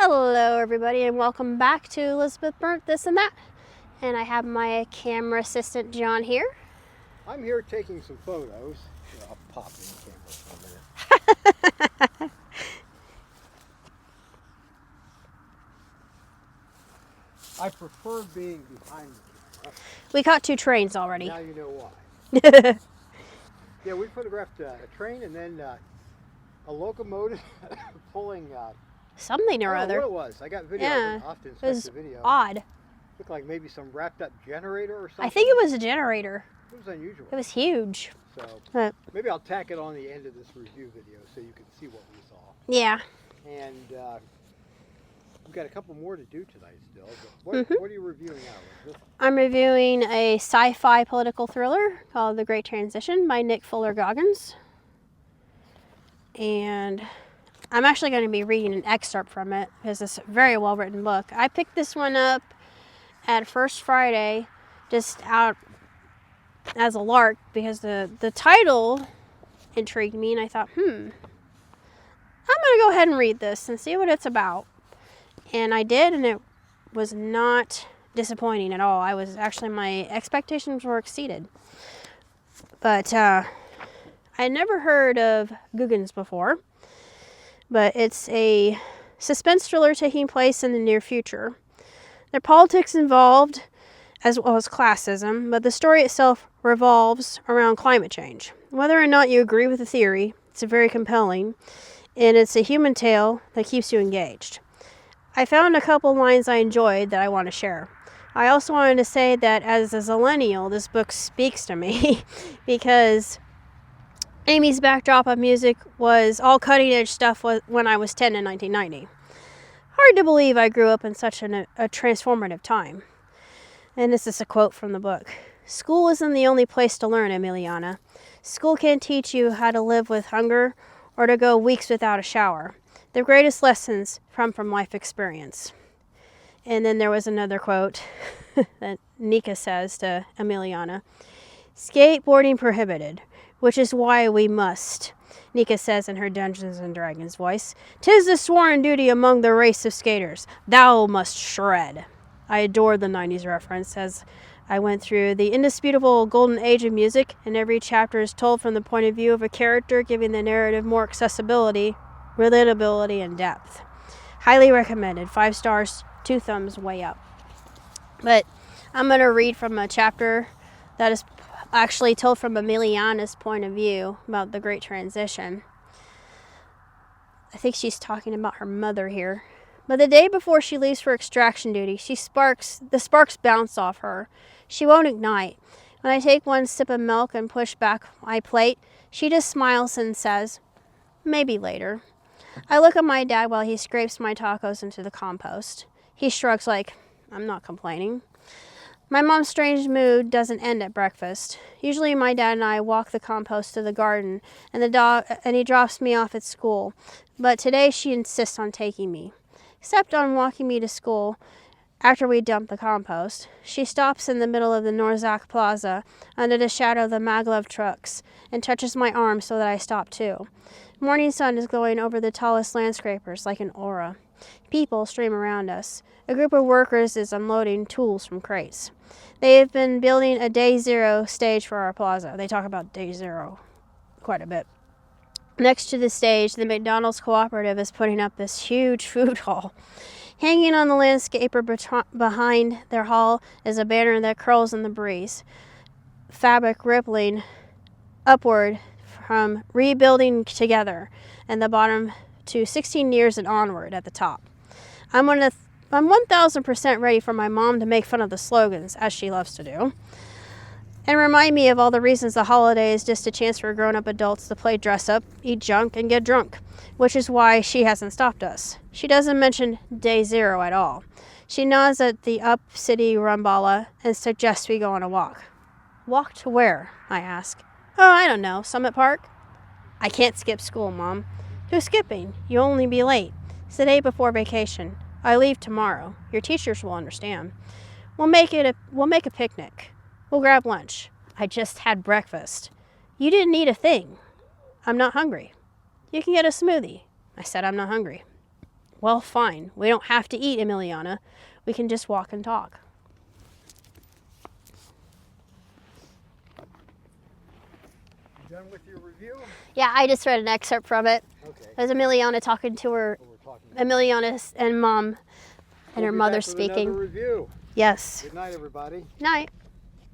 Hello everybody and welcome back to Elizabeth Burnt This and That. And I have my camera assistant John here. I'm here taking some photos. I'll pop in the camera for a minute. I prefer being behind the camera. We caught 2 trains already. Now you know why. Yeah, we photographed a train and then a locomotive pulling something or I don't know other. what it was. I got video. Yeah, I often it was inspect the video. odd. Looked like maybe some wrapped up generator or something. I think it was a generator. It was unusual. It was huge. So maybe I'll tack it on the end of this review video so you can see what we saw. Yeah. And we've got a couple more to do tonight still. But what are you reviewing now, Elizabeth? I'm reviewing a sci-fi political thriller called The Great Transition by Nick Fuller Goggins. And I'm actually going to be reading an excerpt from it because it's a very well written book. I picked this one up at First Friday just out as a lark because the title intrigued me and I thought, I'm going to go ahead and read this and see what it's about. And I did, and it was not disappointing at all. My expectations were exceeded. But I had never heard of Goggins before, but it's a suspense thriller taking place in the near future. There are politics involved, as well as classism, but the story itself revolves around climate change. Whether or not you agree with the theory, it's very compelling, and it's a human tale that keeps you engaged. I found a couple lines I enjoyed that I want to share. I also wanted to say that as a zillennial, this book speaks to me because Amy's backdrop of music was all cutting-edge stuff when I was 10 in 1990. Hard to believe I grew up in such a transformative time. And this is a quote from the book. "School isn't the only place to learn, Emiliana. School can't teach you how to live with hunger or to go weeks without a shower. The greatest lessons come from life experience." And then there was another quote that Nika says to Emiliana. "Skateboarding prohibited, which is why we must," Nika says in her Dungeons and Dragons voice. "'Tis the sworn duty among the race of skaters. Thou must shred." I adored the 90s reference as I went through the indisputable golden age of music, and every chapter is told from the point of view of a character, giving the narrative more accessibility, relatability, and depth. Highly recommended. 5 stars, 2 thumbs way up. But I'm going to read from a chapter that is actually told from Emiliana's point of view about the Great Transition. I think she's talking about her mother here. But the day before she leaves for extraction duty, the sparks bounce off her. She won't ignite. When I take one sip of milk and push back my plate, she just smiles and says, "Maybe later." I look at my dad while he scrapes my tacos into the compost. He shrugs like, "I'm not complaining." My mom's strange mood doesn't end at breakfast. Usually my dad and I walk the compost to the garden and he drops me off at school. But today she insists on taking me. Except on walking me to school after we dump the compost. She stops in the middle of the Norzak Plaza under the shadow of the maglev trucks and touches my arm so that I stop too. Morning sun is glowing over the tallest landscapers like an aura. People stream around us. A group of workers is unloading tools from crates. They have been building a Day Zero stage for our plaza. They talk about Day Zero quite a bit. Next to the stage, the McDonald's Cooperative is putting up this huge food hall. Hanging on the landscaper behind their hall is a banner that curls in the breeze, fabric rippling upward from rebuilding together and the bottom to 16 years and onward at the top. I'm 1000% ready for my mom to make fun of the slogans, as she loves to do, and remind me of all the reasons the holiday is just a chance for grown-up adults to play dress-up, eat junk, and get drunk, which is why she hasn't stopped us. She doesn't mention Day Zero at all. She nods at the up-city Rumbala and suggests we go on a walk. Walk to where? I ask. "Oh, I don't know. Summit Park?" "I can't skip school, Mom." "Who's skipping? You'll only be late. It's the day before vacation. I leave tomorrow. Your teachers will understand. We'll make a picnic. We'll grab lunch. I just had breakfast." "You didn't eat a thing." "I'm not hungry." "You can get a smoothie." I said I'm not hungry. well, fine. We don't have to eat Emiliana. We can just walk and talk. You done with your review? Yeah, I just read an excerpt from it. Okay. There's Emiliana talking to her, Well, we're talking about Emiliana and Mom, and We'll her be mother back with another speaking. review. Yes. Good night, everybody. Night.